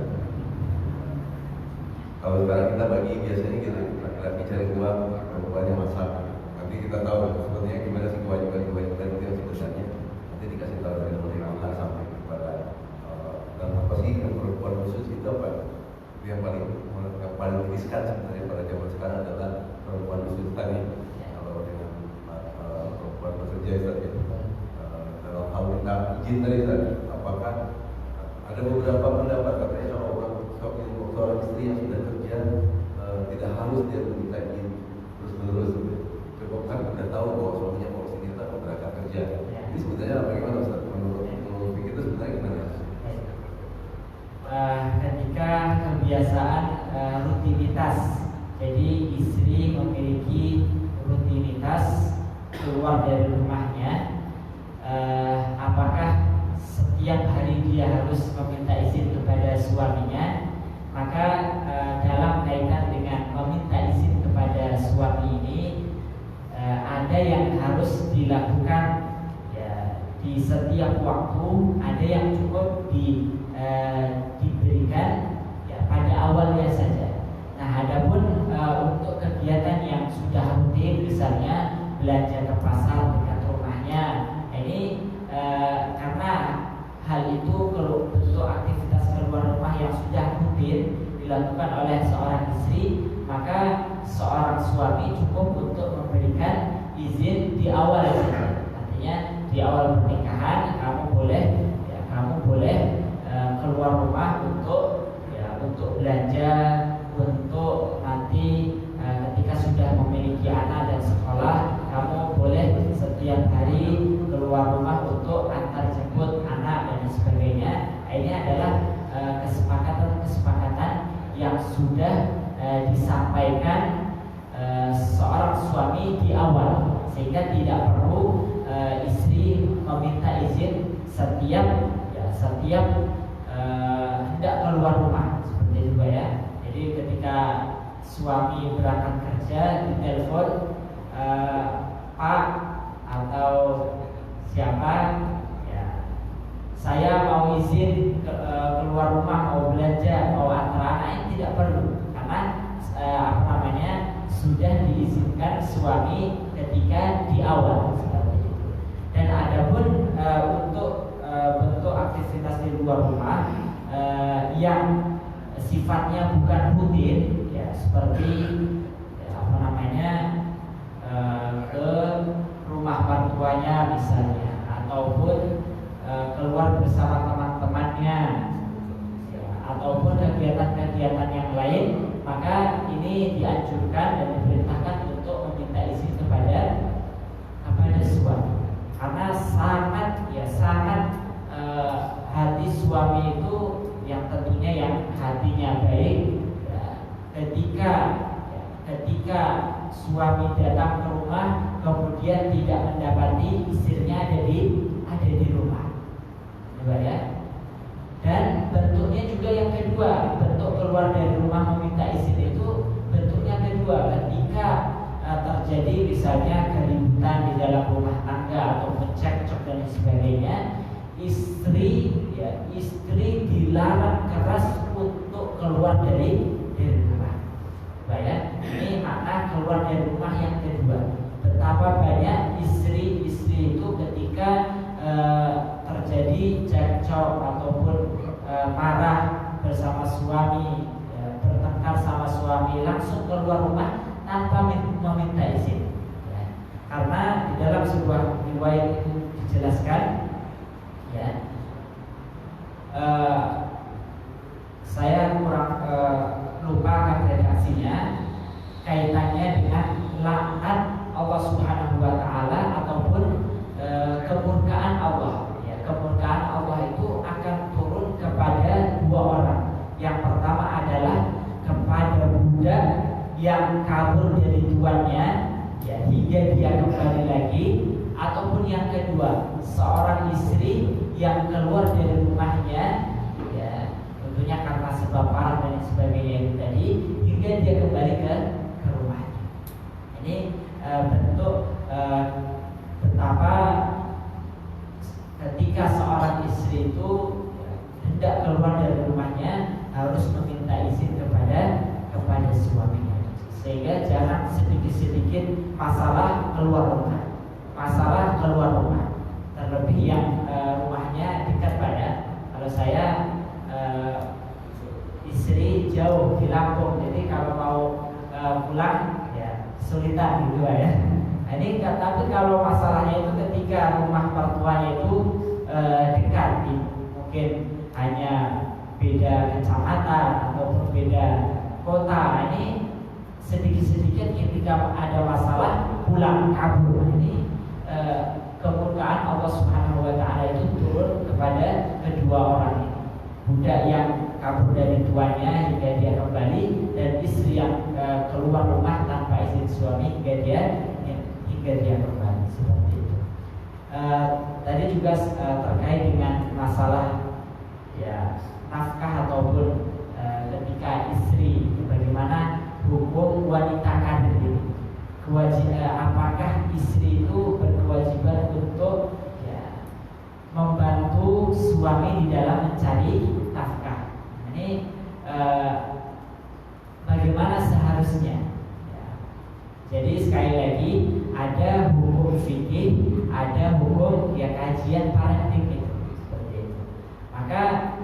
Kalau sekarang kita bagi biasanya gitu, laki-laki cari uang, perempuannya masak. Nanti kita tahu sebetulnya gimana sih kewajiban-kewajiban itu yang sebenarnya. Nanti dikasih tahu dari mulai Allah sampai kepada dan apa sih yang perempuan khusus itu apa? Yang paling riskan sebenarnya pada zaman sekarang adalah perempuan khusus tadi. Kalau dengan perempuan bekerja tadi, dalam hal minta izin tadi, apakah ada beberapa pendapat katanya seorang istri yang sudah kerja tidak harus dia meminta izin terus-menerus. Cukup kan sudah tahu bahwa suaminya mau sini atau berangkat kerja. Ini sebenarnya bagaimana Ustaz? Menurut itu sebenarnya gimana? Ketika kebiasaan rutinitas, jadi istri memiliki rutinitas keluar dari rumahnya, apakah setiap hari dia harus meminta izin kepada suaminya? Maka dalam kaitan dengan meminta izin kepada suami ini, ada yang harus dilakukan ya, di setiap waktu, ada yang cukup diberikan ya, pada awalnya saja. Nah, adapun untuk kegiatan yang sudah rutin, misalnya belanja ke pasar dekat rumahnya, ini karena hal itu kalau bentuk aktivitas keluar rumah yang sudah rutin dilakukan oleh seorang istri, maka seorang suami cukup untuk memberikan izin di awal saja. Artinya di awal pernikahan kamu boleh keluar rumah untuk belanja, untuk nanti ketika sudah memiliki anak dan sekolah, kamu boleh setiap hari keluar rumah untuk antar jemput anak dan sebagainya. Ini adalah kesepakatan yang sudah disampaikan seorang suami di awal, sehingga tidak perlu istri meminta izin setiap hendak keluar rumah, seperti itu ya. Jadi ketika suami berangkat kerja ditelepon, Pak atau siapa ya, saya mau izin keluar rumah, mau belanja, mau antar anak, ini tidak perlu, karena sudah diizinkan suami ketika di awal, seperti itu. Dan adapun untuk bentuk aktivitas di luar rumah yang sifatnya bukan rutin ya, seperti ke rumah mertuanya misalnya, ataupun keluar bersama teman-temannya ya, ataupun kegiatan-kegiatan yang lain, maka ini dianjurkan dan diperintahkan untuk meminta izin kepada suami, karena sangat hati suami itu yang tentunya yang hatinya baik ya, ketika suami datang ke rumah kemudian tidak mendapati istrinya ada di rumah, ya. Dan bentuknya juga yang kedua, bentuk keluar dari rumah meminta izin itu bentuknya kedua, ketika terjadi misalnya keributan di dalam rumah tangga ataupun cekcok dan sebagainya, istri dilarang keras untuk keluar dari rumah. Ya, ini makna keluar dari rumah yang kedua. Betapa banyak istri itu ketika suami bertengkar sama suami langsung keluar rumah tanpa meminta izin, ya. Karena di dalam sebuah riwayat itu dijelaskan, ya, saya kurang lupa akan redaksinya, kaitannya dengan laknat Allah Subhanahu wa Ta'ala ataupun kemurkaan Allah. Ya, kemurkaan Allah itu akan turun kepada dua orang. Yang pertama adalah kepada budak yang kabur dari tuannya, ya, hingga dia kembali lagi, ataupun yang kedua seorang istri yang keluar dari rumahnya, ya, tentunya karena sebab parah dan sebagainya itu tadi, hingga dia kembali ke rumahnya. Ini bentuk betapa ketika seorang istri itu hendak keluar dari rumahnya harus meminta izin kepada suaminya, sehingga jangan sedikit-sedikit masalah keluar rumah, terlebih yang rumahnya dekat pada, kalau saya istri jauh di Lampung, jadi kalau mau pulang ya sulitan gitu ya. Nah, ini tapi kalau masalahnya itu ketika rumah mertuanya itu dekat, mungkin hanya beda kecamatan ataupun beda kota, ini sedikit-sedikit ketika ada masalah pulang kabur, ini kemurkaan Allah Subhanahu wa Ta'ala itu turun kepada kedua orang ini, budak yang kabur dari tuannya hingga dia kembali, dan istri yang keluar rumah tanpa izin suami hingga dia kembali, seperti itu. Tadi juga terkait dengan masalah, ya, nafkah ataupun ketika istri, bagaimana hukum wanita karir ini, apakah istri itu berkewajiban untuk, ya, membantu suami di dalam mencari nafkah. Ini bagaimana seharusnya, ya. Jadi sekali lagi ada hukum fikih, ada hukum, ya, kajian parenting itu, seperti itu. Maka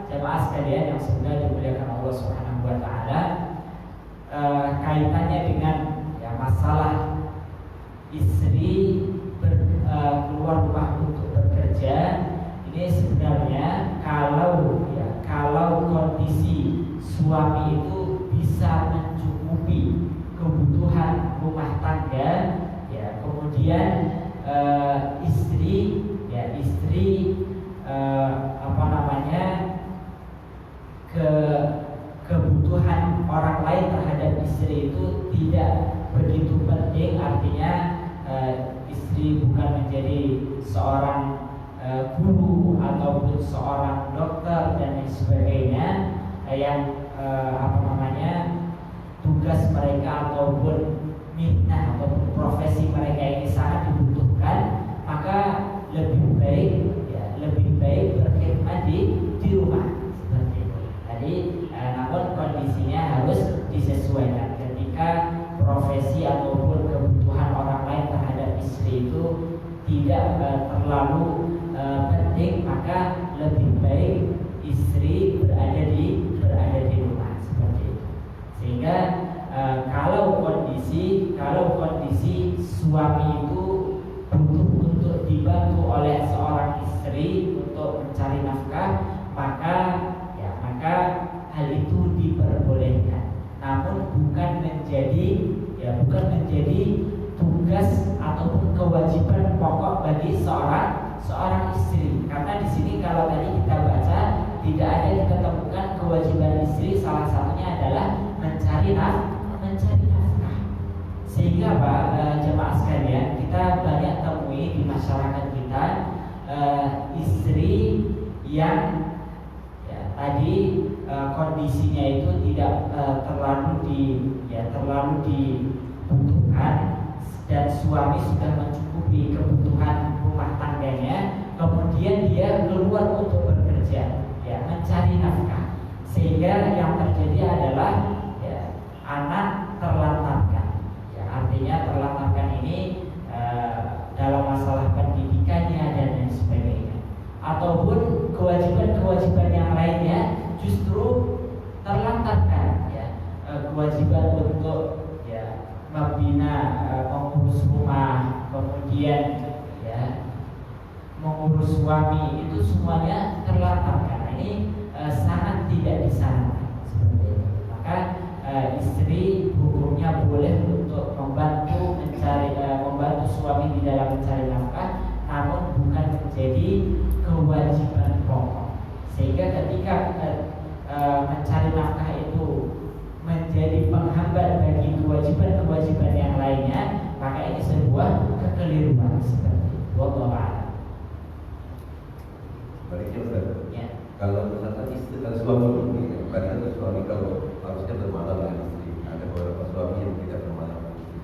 jemaah sekalian yang sudah dimuliakan Allah Subhanahu wa Ta'ala, kaitannya dengan, ya, masalah istri keluar rumah untuk bekerja, ini sebenarnya kalau kondisi suami itu bisa mencukupi kebutuhan rumah tangga, ya, kemudian istri kebutuhan orang lain terhadap istri itu tidak begitu penting, artinya istri bukan menjadi seorang guru ataupun seorang dokter dan lain sebagainya, yang tugas mereka ataupun mihnah ataupun profesi mereka ini sangat dibutuhkan, maka lebih baik berkhidmat di rumah, seperti itu. Jadi namun kondisinya harus disesuaikan. Ketika profesi ataupun kebutuhan orang lain terhadap istri itu tidak terlalu penting, maka lebih baik istri berada di rumah, seperti itu. Sehingga kalau kondisi suami itu butuh untuk dibantu oleh seorang istri untuk mencari nafkah, maka hal itu diperbolehkan. Namun bukan menjadi tugas ataupun kewajiban pokok bagi seorang istri. Karena di sini kalau tadi kita baca tidak ada kita temukan kewajiban istri, salah satunya adalah mencari nafkah. Sehingga jemaah sekalian, kita banyak temui di masyarakat kita istri yang, ya, tadi kondisinya itu tidak terlalu dibutuhkan, dan suami sudah mencukupi kebutuhan rumah tangganya, kemudian dia keluar untuk bekerja, ya, mencari nafkah, sehingga yang terjadi adalah, ya, anak terlantarkan. Ya, artinya terlantarkan ini dalam masalah pendidikannya dan lain sebagainya, ataupun kewajiban-kewajiban yang lainnya justru terlantar kewajiban untuk ya membina, mengurus rumah, kemudian ya mengurus suami, itu semuanya terlantar. Ini sangat tidak disarankan seperti itu. Maka istri hukumnya boleh untuk membantu membantu suami di dalam mencari nafkah, namun bukan menjadi kewajiban pokok. Sehingga ketika mencari nafkah itu menjadi penghambat bagi kewajiban-kewajiban yang lainnya, maka ini sebuah kekeliruan seperti itu. Wallahu a'lam. Baliknya Ustaz. Ya. Kalau misalkan istri dan suami ini, kadang ada suami kalau harusnya bermalam dengan istri, ada beberapa suami yang tidak bermalam dengan istri.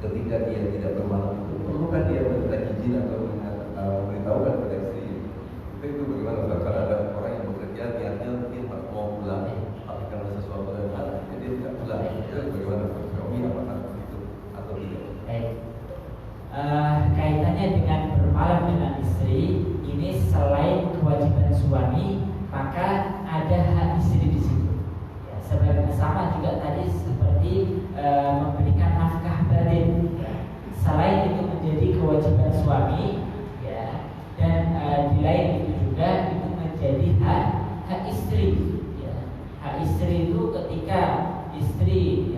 Ketika dia tidak bermalam itu, perlukah dia minta izin atau memberitahukan kepada istri? Itu bagaimana Ustaz? Karena ada orang yang bekerja niatnya mungkin mau pulang, tapi karena sesuatu yang hal, jadi tidak pulang. Itu bagaimana Ustaz? Suami apakah itu atau tidak? Kaitannya dengan bermalam dengan istri, ini selain kewajiban suami, maka ada hak istri di situ. Ya, sama juga tadi seperti memberikan nafkah batin. Ya. Selain itu menjadi kewajiban suami, ya, dan di lain itu juga itu menjadi hak istri. Ya. Hak istri itu ketika istri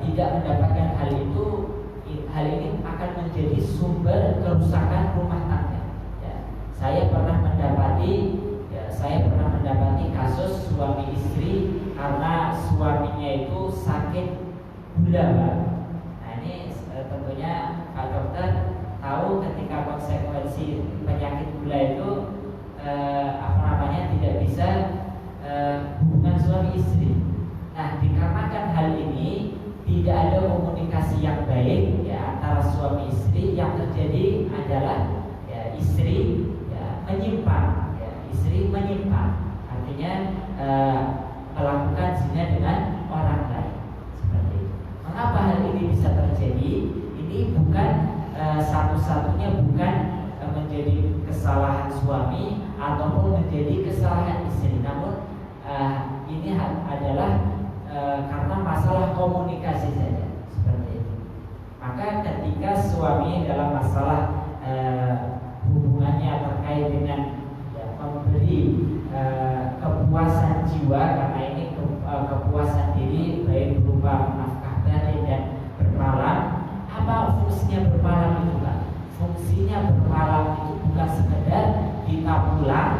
tidak mendapatkan hal itu, hal ini akan menjadi sumber kerusakan rumah tangga. Ya, saya pernah mendapati kasus suami istri karena suaminya itu sakit gula, Pak. Nah ini tentunya Pak Dokter tahu ketika konsekuensi penyakit gula itu tidak bisa hubungan suami istri. Nah, dikarenakan hal ini tidak ada komunikasi yang baik ya antara suami istri, yang terjadi adalah ya istri ya menyimpan, artinya melakukan zina dengan orang lain seperti itu. Mengapa hal ini bisa terjadi? Ini bukan satu-satunya bukan menjadi kesalahan suami ataupun menjadi kesalahan istri, namun ini adalah karena masalah komunikasi saja seperti itu. Maka ketika suami dalam masalah hubungannya terkait dengan memberi kepuasan jiwa, karena ini kepuasan diri baik berupa nafkah batin dan bermalam. Apa fungsinya bermalam itu, Pak? Fungsinya bermalam itu bukan sekedar kita pulang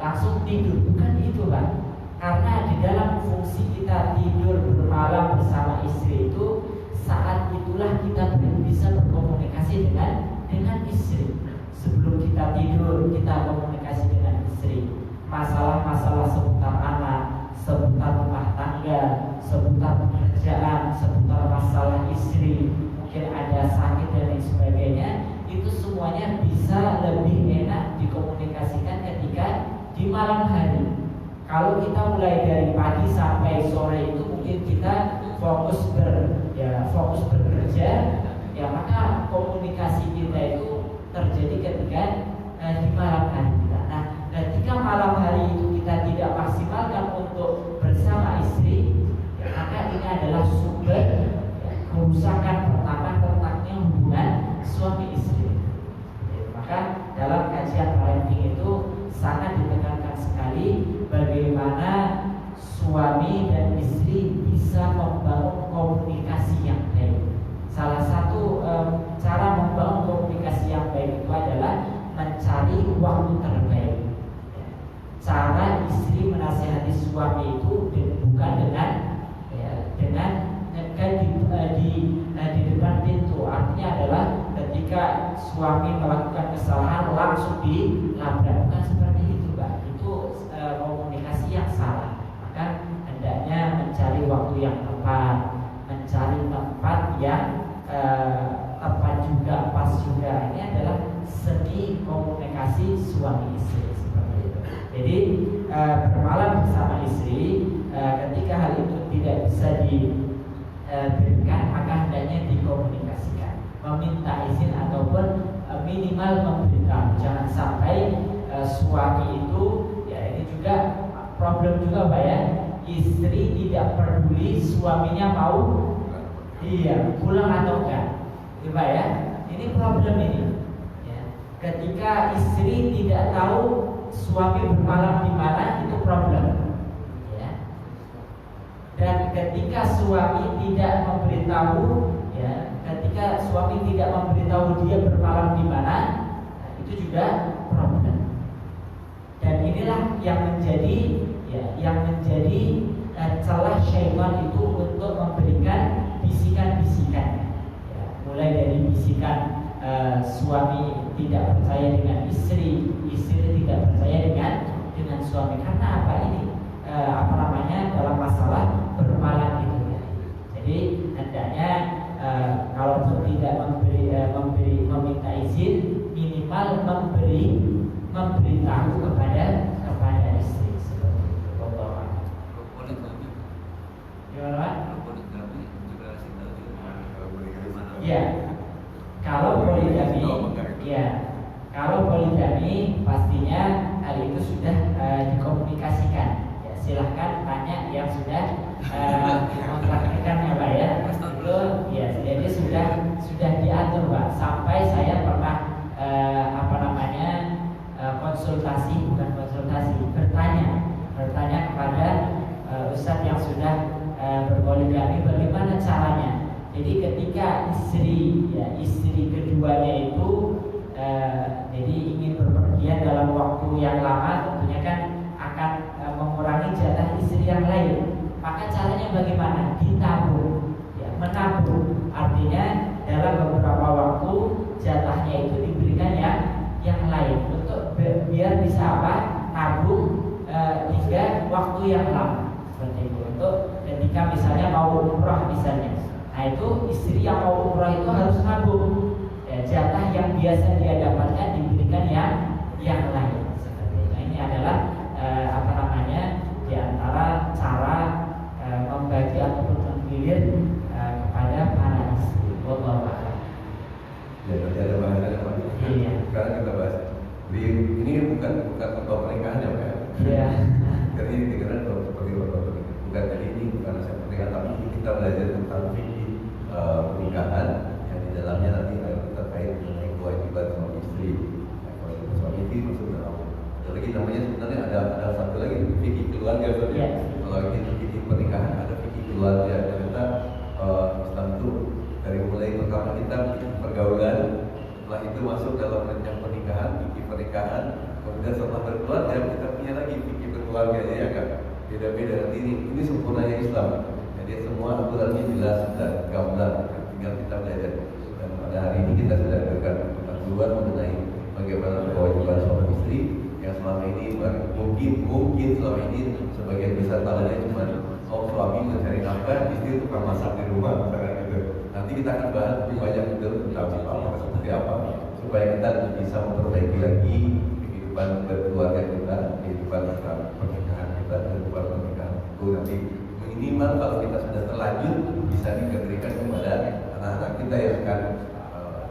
langsung tidur, bukan itu, Pak. Karena di dalam fungsi kita tidur bermalam bersama istri itu, saat itulah kita bisa berkomunikasi dengan istri. Sebelum kita tidur, kita komunikasi dengan istri. Masalah-masalah seputar anak, seputar rumah tangga, seputar pekerjaan, seputar masalah istri, mungkin ada sakit dan lain sebagainya, itu semuanya bisa lebih enak dikomunikasikan ketika di malam hari. Kalau kita mulai dari pagi sampai sore itu mungkin kita fokus bekerja, ya maka komunikasi kita itu terjadi ketika di malam hari kita. Nah, ketika malam hari itu kita tidak maksimalkan untuk bersama istri, ya, maka ini adalah sumber kerusakan pertama retaknya hubungan suami istri. Maka dalam kajian parenting itu sangat ditekankan sekali bagaimana suami dan istri bisa membangun komunikasi yang baik. Salah satu cara membangun komunikasi yang baik itu adalah mencari waktu terbaik. Cara istri menasihati suami itu bukan dengan di depan pintu. Artinya adalah ketika suami melakukan kesalahan langsung dilabrak, bukan seperti itu, Pak. Itu komunikasi yang salah. Maka hendaknya mencari waktu yang tepat, mencari tempat yang tepat juga, pas juga. Ini adalah seni komunikasi suami istri seperti itu. Jadi bermalam bersama istri, ketika hal itu tidak bisa diberikan, maka hendaknya dikomunikasikan, meminta izin ataupun minimal memberitahu. Jangan sampai suami itu, ya ini juga problem juga, Pak ya. istri tidak peduli suaminya mau pulang atau enggak. Coba ya, ini problem ini. Ya. Ketika istri tidak tahu suami bermalam di mana, itu problem. Ya. Dan ketika suami tidak memberitahu, ya, ketika suami tidak memberitahu dia bermalam di mana, nah, itu juga problem. Dan inilah yang menjadi celah syaitan itu untuk memberikan bisikan-bisikan, ya, mulai dari bisikan suami tidak percaya dengan istri tidak percaya dengan suami. Karena apa ini? Dalam masalah bermalam itu. Ya. Jadi hendaknya kalaupun tidak meminta izin, minimal memberitahu kepada istri seperti itu. Ya, kalau poligami pastinya hal itu sudah dikomunikasikan. Ya, silahkan tanya yang sudah mempraktikkan ya Pak ya. Itu ya, jadi sudah diatur Pak. Sampai saya pernah bertanya kepada ustadz yang sudah berpoligami bagaimana caranya. Jadi ketika istri keduanya itu jadi ingin berpergian dalam waktu yang lama, tentunya kan akan mengurangi jatah istri yang lain. Maka caranya bagaimana? Ditabung, ya, menabung. Artinya dalam beberapa waktu jatahnya itu diberikan yang lain untuk biar bisa nabung hingga waktu yang lama seperti itu. Untuk ketika misalnya mau umrah misalnya, nah itu istri yang mau umrah itu harus nabung, ya, jatah yang biasa dia dapatkan diberikan yang lain seperti itu. Nah, ini adalah di antara cara membagi ataupun menggilir kepada para istri. Ya, nanti ada bahasannya Pak. Iya. Sekarang kita bahas. Ini bukan contoh pernikahan ya Pak. Iya. Jadi dikira seperti contoh pernikahan. Bukan, jadi ini bukan resep pernikahan, tapi kita belajar tentang fikih pernikahan yang di dalamnya nanti terkait dengan kewajiban suami istri. Kewajiban suami istri masuk dalam. Ada lagi namanya sebenarnya ada satu lagi fikih keluarga saja. Iya. Kalau ini fikih pernikahan ada fikih keluarga. Ternyata Islam itu dari mulai pertama kita pergaulan, setelah itu masuk dalam rencana pernikahan, fikih pernikahan, kemudian setelah berkeluarga kita punya lagi fikih berkeluarga, ya kan? Beda-beda. Nanti ini sempurnanya Islam. Jadi semua aturannya jelas dan gamblang, tinggal kita belajar. Dan pada hari ini kita sudah berikan pengetahuan mengenai bagaimana kewajiban suami istri yang selama ini mungkin selama ini sebagian besar talanya cuma suami mencari nafkah, istri tukang masak di rumah, misalkan gitu. Nanti kita akan bahas lebih banyak itu tentang apa seperti apa supaya kita bisa memperbaiki lagi kehidupan berkeluarga kita, kehidupan pernikahan kita, kehidupan pernikahan itu nanti minimal kalau kita sudah terlanjur bisa diberikan kepada anak-anak kita yang akan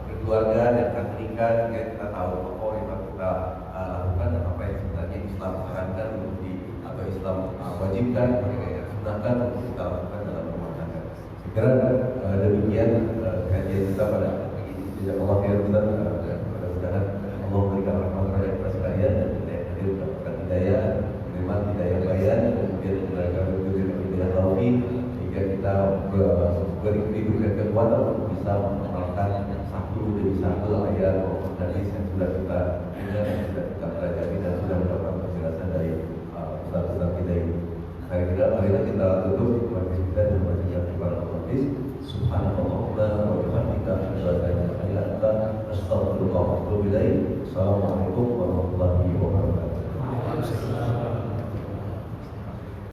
berkeluarga dan akan menikah, sehingga kita tahu apa yang kita lakukan dan apa yang sebenarnya Islam sarankan atau Islam wajibkan, sunahkan untuk kita lakukan dalam rumah tangga. Sekiranya demikian kajian kita pada pagi ini. Jazakallahu khairan. Mudah-mudahan Allah memberikan rahmat kepada kita sekalian dan kita hadir mendapatkan hidayah, menerima hidayah bayan, dan kemudian memberikan hidayah taufik sehingga kita diberikan kekuatan untuk bisa mengamalkan satu demi satu ayat hadis yang sudah kita dengar, yang sudah kita pelajari dan sudah mendapatkan penjelasan dari ustaz-ustaz kita ini. Marilah kita tutup majlis kita dengan bacaan Al-Fatihah. Subhanallah wa bihamdika asyhadu an la ilaha illa anta astaghfiruka wa atubu ilaik. Assalamualaikum warahmatullahi wabarakatuh.